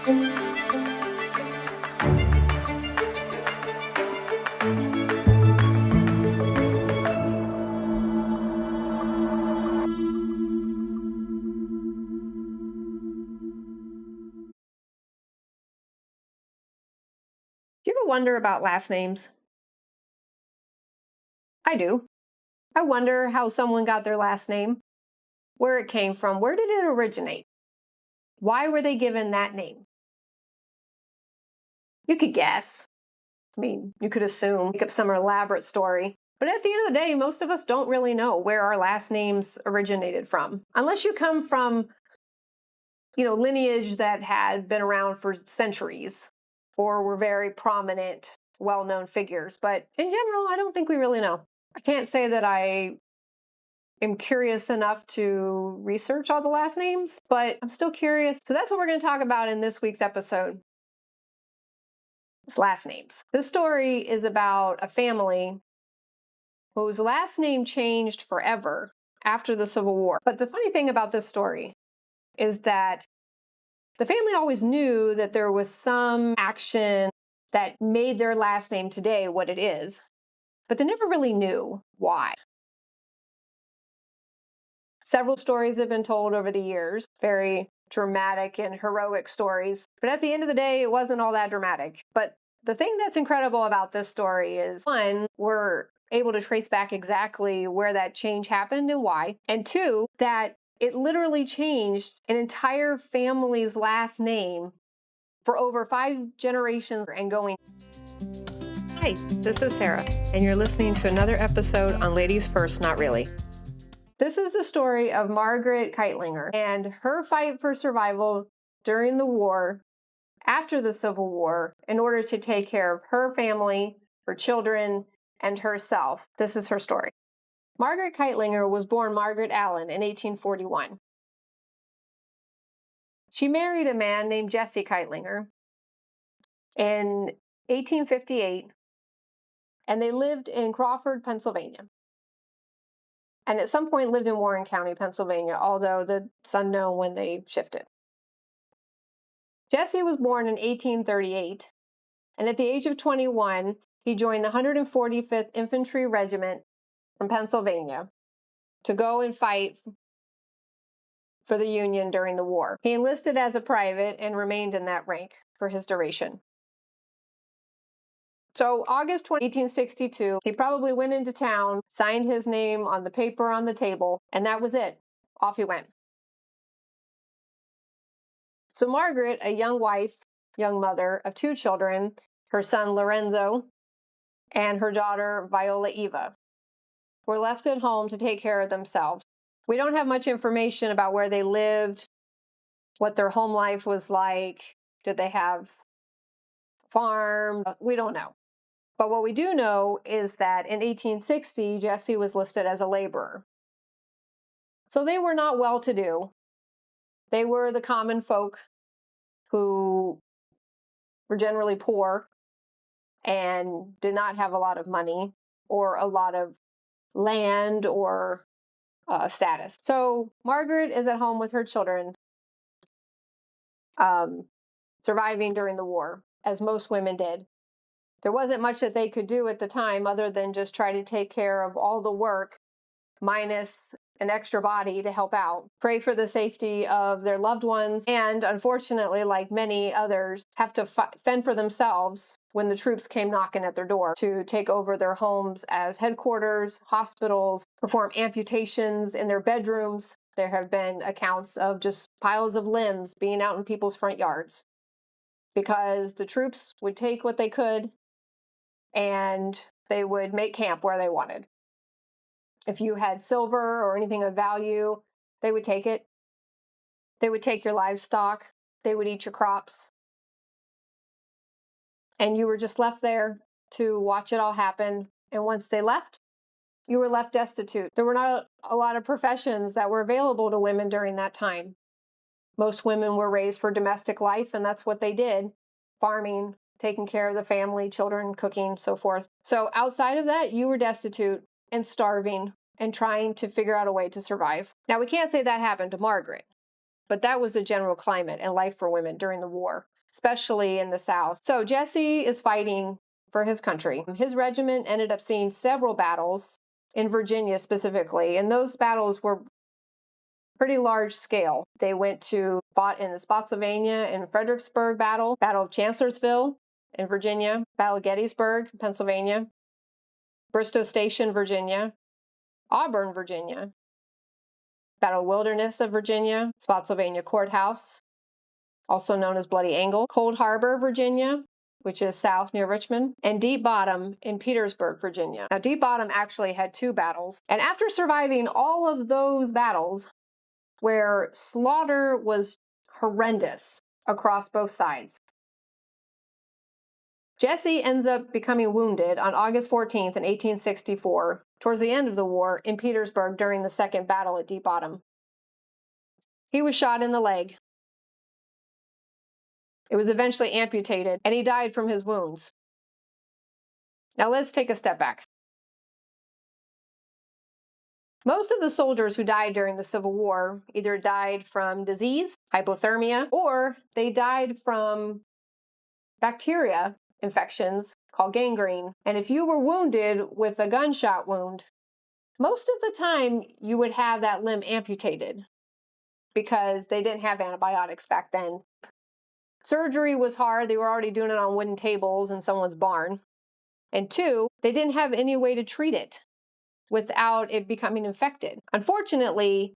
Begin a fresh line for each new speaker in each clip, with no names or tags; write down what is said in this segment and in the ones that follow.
Do you ever wonder about last names? I do. I wonder how someone got their last name, where it came from, where did it originate? Why were they given that name? You could guess. I mean, you could assume, make up some elaborate story. But at the end of the day, most of us don't really know where our last names originated from. Unless you come from, lineage that had been around for centuries or were very prominent, well-known figures. But in general, I don't think we really know. I can't say that I am curious enough to research all the last names, but I'm still curious. So that's what we're going to talk about in this week's episode. It's last names. This story is about a family whose last name changed forever after the Civil War. But the funny thing about this story is that the family always knew that there was some action that made their last name today what it is, but they never really knew why. Several stories have been told over the years, very dramatic and heroic stories. But at the end of the day, it wasn't all that dramatic. But the thing that's incredible about this story is, one, we're able to trace back exactly where that change happened and why. And two, that it literally changed an entire family's last name for over 5 generations and going. Hi, this is Sarah, and you're listening to another episode on Ladies First, Not Really. This is the story of Margaret Kightlinger and her fight for survival during the war, after the Civil War, in order to take care of her family, her children, and herself. This is her story. Margaret Kightlinger was born Margaret Allen in 1841. She married a man named Jesse Kightlinger in 1858, and they lived in Crawford, Pennsylvania. And at some point lived in Warren County, Pennsylvania, although it's unknown when they shifted. Jesse was born in 1838, and at the age of 21, he joined the 145th Infantry Regiment from Pennsylvania to go and fight for the Union during the war. He enlisted as a private and remained in that rank for his duration. So August 20, 1862, he probably went into town, signed his name on the paper on the table, and that was it. Off he went. So Margaret, a young wife, young mother of 2 children, her son Lorenzo and her daughter Viola Eva, were left at home to take care of themselves. We don't have much information about where they lived, what their home life was like. Did they have a farm? We don't know. But what we do know is that in 1860, Jesse was listed as a laborer. So they were not well-to-do. They were the common folk who were generally poor and did not have a lot of money or a lot of land or status. So Margaret is at home with her children, surviving during the war, as most women did. There wasn't much that they could do at the time other than just try to take care of all the work, minus an extra body to help out, pray for the safety of their loved ones, and unfortunately, like many others, have to fend for themselves when the troops came knocking at their door to take over their homes as headquarters, hospitals, perform amputations in their bedrooms. There have been accounts of just piles of limbs being out in people's front yards because the troops would take what they could and they would make camp where they wanted. If you had silver or anything of value, they would take it. They would take your livestock. They would eat your crops. And you were just left there to watch it all happen. And once they left, you were left destitute. There were not a lot of professions that were available to women during that time. Most women were raised for domestic life, and that's what they did. Farming, taking care of the family, children, cooking, so forth. So outside of that, you were destitute and starving and trying to figure out a way to survive. Now, we can't say that happened to Margaret. but that was the general climate and life for women during the war, especially in the South. So Jesse is fighting for his country. His regiment ended up seeing several battles in Virginia specifically, and those battles were pretty large scale. They fought in the Spotsylvania and Fredericksburg Battle, Battle of Chancellorsville in Virginia, Battle of Gettysburg, Pennsylvania, Bristow Station, Virginia, Auburn, Virginia, Battle Wilderness of Virginia, Spotsylvania Courthouse, also known as Bloody Angle, Cold Harbor, Virginia, which is south near Richmond, and Deep Bottom in Petersburg, Virginia. Now, Deep Bottom actually had 2 battles, and after surviving all of those battles, where slaughter was horrendous across both sides, Jesse ends up becoming wounded on August 14th in 1864, towards the end of the war, in Petersburg during the Second Battle at Deep Bottom. He was shot in the leg. It was eventually amputated, and he died from his wounds. Now let's take a step back. Most of the soldiers who died during the Civil War either died from disease, hypothermia, or they died from bacteria infections called gangrene. And if you were wounded with a gunshot wound, most of the time you would have that limb amputated because they didn't have antibiotics back then. Surgery was hard. They were already doing it on wooden tables in someone's barn. And 2, they didn't have any way to treat it without it becoming infected. Unfortunately,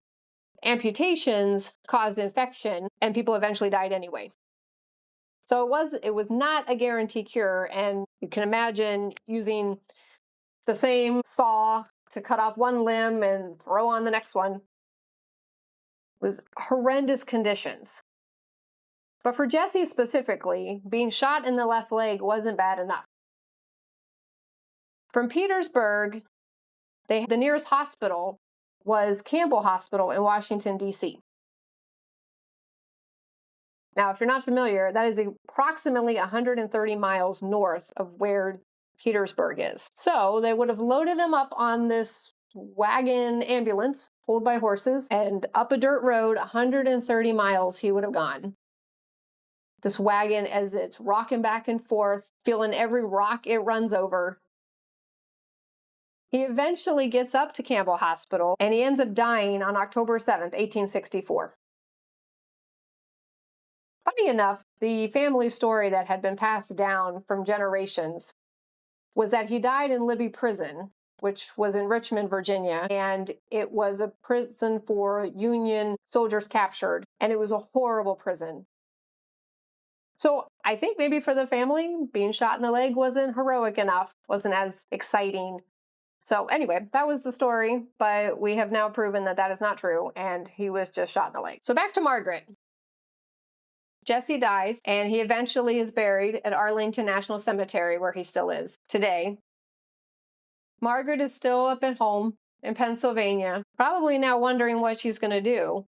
amputations caused infection and people eventually died anyway. So it was not a guaranteed cure, and you can imagine using the same saw to cut off one limb and throw on the next one. It was horrendous conditions. But for Jesse specifically, being shot in the left leg wasn't bad enough. From Petersburg, the nearest hospital was Campbell Hospital in Washington, D.C. Now, if you're not familiar, that is approximately 130 miles north of where Petersburg is. So they would have loaded him up on this wagon ambulance pulled by horses, and up a dirt road, 130 miles he would have gone. This wagon, as it's rocking back and forth, feeling every rock it runs over. He eventually gets up to Campbell Hospital, and he ends up dying on October 7th, 1864. Funny enough, the family story that had been passed down from generations was that he died in Libby Prison, which was in Richmond, Virginia, and it was a prison for Union soldiers captured, and it was a horrible prison. So I think maybe for the family, being shot in the leg wasn't heroic enough, wasn't as exciting. So anyway, that was the story, but we have now proven that that is not true, and he was just shot in the leg. So back to Margaret. Jesse dies, and he eventually is buried at Arlington National Cemetery, where he still is today. Margaret is still up at home in Pennsylvania, probably now wondering what she's going to do.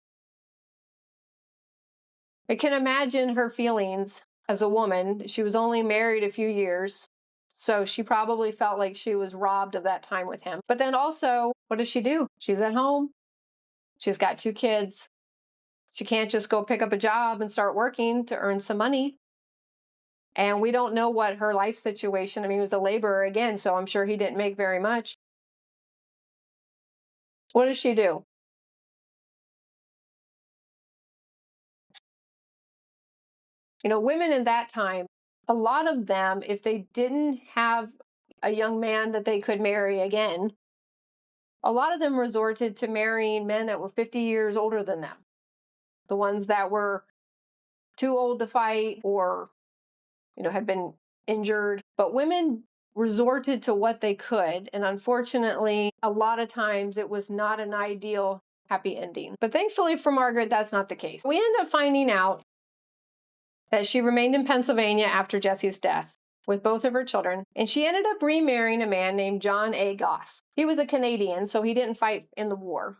I can imagine her feelings as a woman. She was only married a few years, so she probably felt like she was robbed of that time with him. But then also, what does she do? She's at home. She's got 2 kids. She can't just go pick up a job and start working to earn some money. And we don't know what her life situation, I mean, he was a laborer again, so I'm sure he didn't make very much. What does she do? You know, women in that time, a lot of them, if they didn't have a young man that they could marry again, a lot of them resorted to marrying men that were 50 years older than them. The ones that were too old to fight or, had been injured. But women resorted to what they could. And unfortunately, a lot of times it was not an ideal happy ending. But thankfully for Margaret, that's not the case. We end up finding out that she remained in Pennsylvania after Jesse's death with both of her children, and she ended up remarrying a man named John A. Goss. He was a Canadian, so he didn't fight in the war.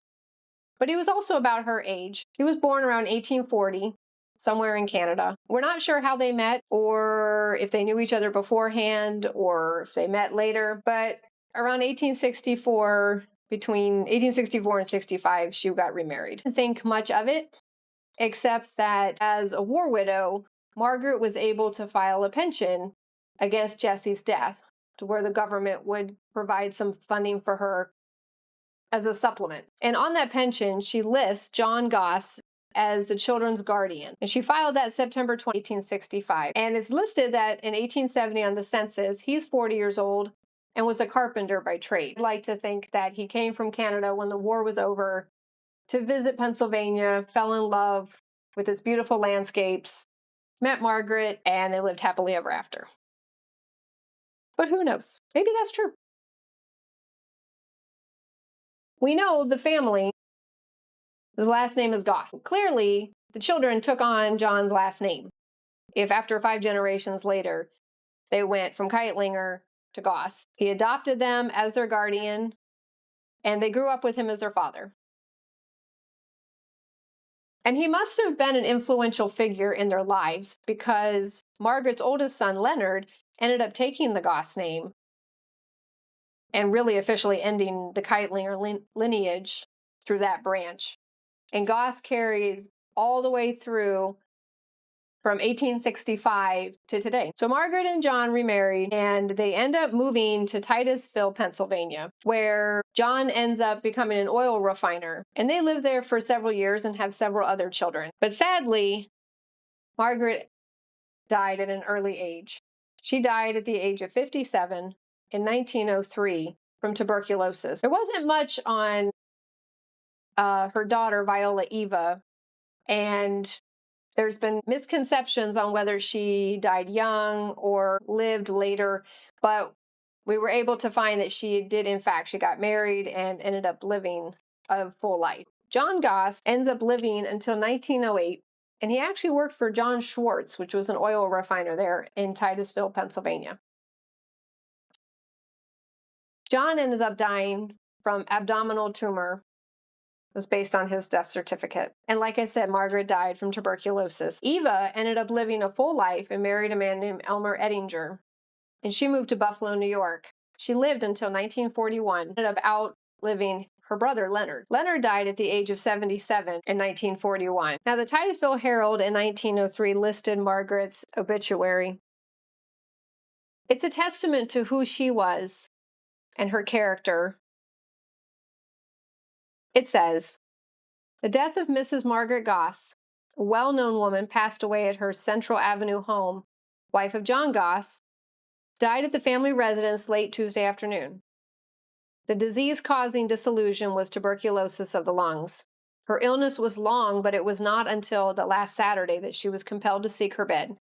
But he was also about her age. He was born around 1840, somewhere in Canada. We're not sure how they met, or if they knew each other beforehand, or if they met later, but around 1864, between 1864 and 65, she got remarried. Didn't think much of it. except that as a war widow, Margaret was able to file a pension against Jesse's death, to where the government would provide some funding for her as a supplement. And on that pension, she lists John Goss as the children's guardian. And she filed that September 20, 1865. And it's listed that in 1870 on the census, he's 40 years old and was a carpenter by trade. I'd like to think that he came from Canada when the war was over to visit Pennsylvania, fell in love with its beautiful landscapes, met Margaret, and they lived happily ever after. But who knows? Maybe that's true. We know the family, his last name is Goss. Clearly, the children took on John's last name. If after 5 generations later, they went from Kightlinger to Goss, he adopted them as their guardian, and they grew up with him as their father. And he must have been an influential figure in their lives, because Margaret's oldest son, Leonard, ended up taking the Goss name and really officially ending the Kightlinger lineage through that branch. And Goss carries all the way through from 1865 to today. So Margaret and John remarried, and they end up moving to Titusville, Pennsylvania, where John ends up becoming an oil refiner. And they live there for several years and have several other children. But sadly, Margaret died at an early age. She died at the age of 57 in 1903 from tuberculosis. There wasn't much on her daughter, Viola Eva, and there's been misconceptions on whether she died young or lived later, but we were able to find that she did, in fact, she got married and ended up living a full life. John Goss ends up living until 1908, and he actually worked for John Schwartz, which was an oil refiner there in Titusville, Pennsylvania. John ended up dying from abdominal tumor. Was based on his death certificate. And like I said, Margaret died from tuberculosis. Eva ended up living a full life and married a man named Elmer Ettinger. And she moved to Buffalo, New York. She lived until 1941, ended up outliving her brother, Leonard. Leonard died at the age of 77 in 1941. Now, the Titusville Herald in 1903 listed Margaret's obituary. It's a testament to who she was and her character. It says, "The death of Mrs. Margaret Goss, a well-known woman passed away at her Central Avenue home, wife of John Goss, died at the family residence late Tuesday afternoon. The disease causing dissolution was tuberculosis of the lungs. Her illness was long, but it was not until the last Saturday that she was compelled to seek her bed.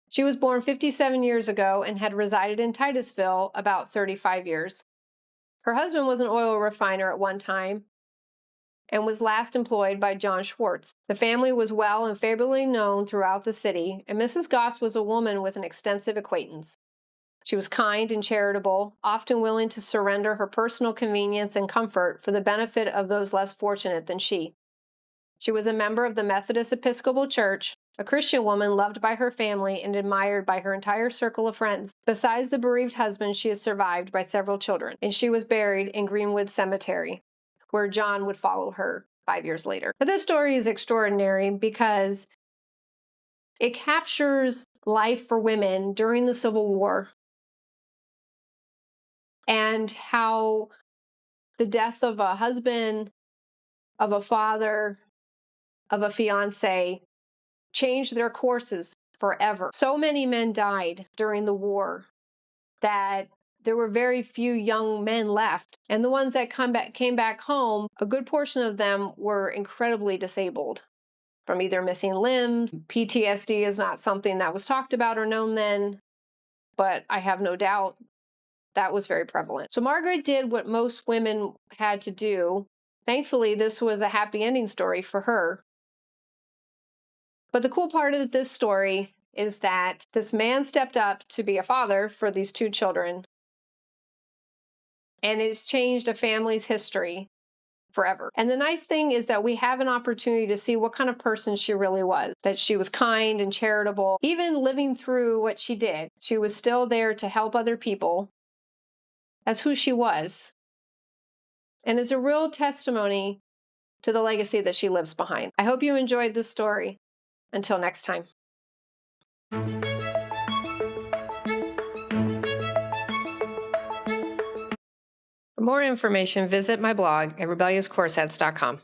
She was born 57 years ago and had resided in Titusville about 35 years. Her husband was an oil refiner at one time and was last employed by John Schwartz. The family was well and favorably known throughout the city, and Mrs. Goss was a woman with an extensive acquaintance. She was kind and charitable, often willing to surrender her personal convenience and comfort for the benefit of those less fortunate than she. She was a member of the Methodist Episcopal Church, a Christian woman loved by her family and admired by her entire circle of friends. Besides the bereaved husband, she is survived by several children, and she was buried in Greenwood Cemetery, where John would follow her 5 years later." But this story is extraordinary because it captures life for women during the Civil War and how the death of a husband, of a father, of a fiance changed their courses forever. So many men died during the war that there were very few young men left. And the ones that came back home, a good portion of them were incredibly disabled from either missing limbs. PTSD is not something that was talked about or known then, but I have no doubt that was very prevalent. So Margaret did what most women had to do. Thankfully, this was a happy ending story for her. But the cool part of this story is that this man stepped up to be a father for these 2 children, and it's changed a family's history forever. And the nice thing is that we have an opportunity to see what kind of person she really was, that she was kind and charitable. Even living through what she did, she was still there to help other people. That's who she was. And it's a real testimony to the legacy that she leaves behind. I hope you enjoyed this story. Until next time. For more information, visit my blog at rebelliouscorsets.com.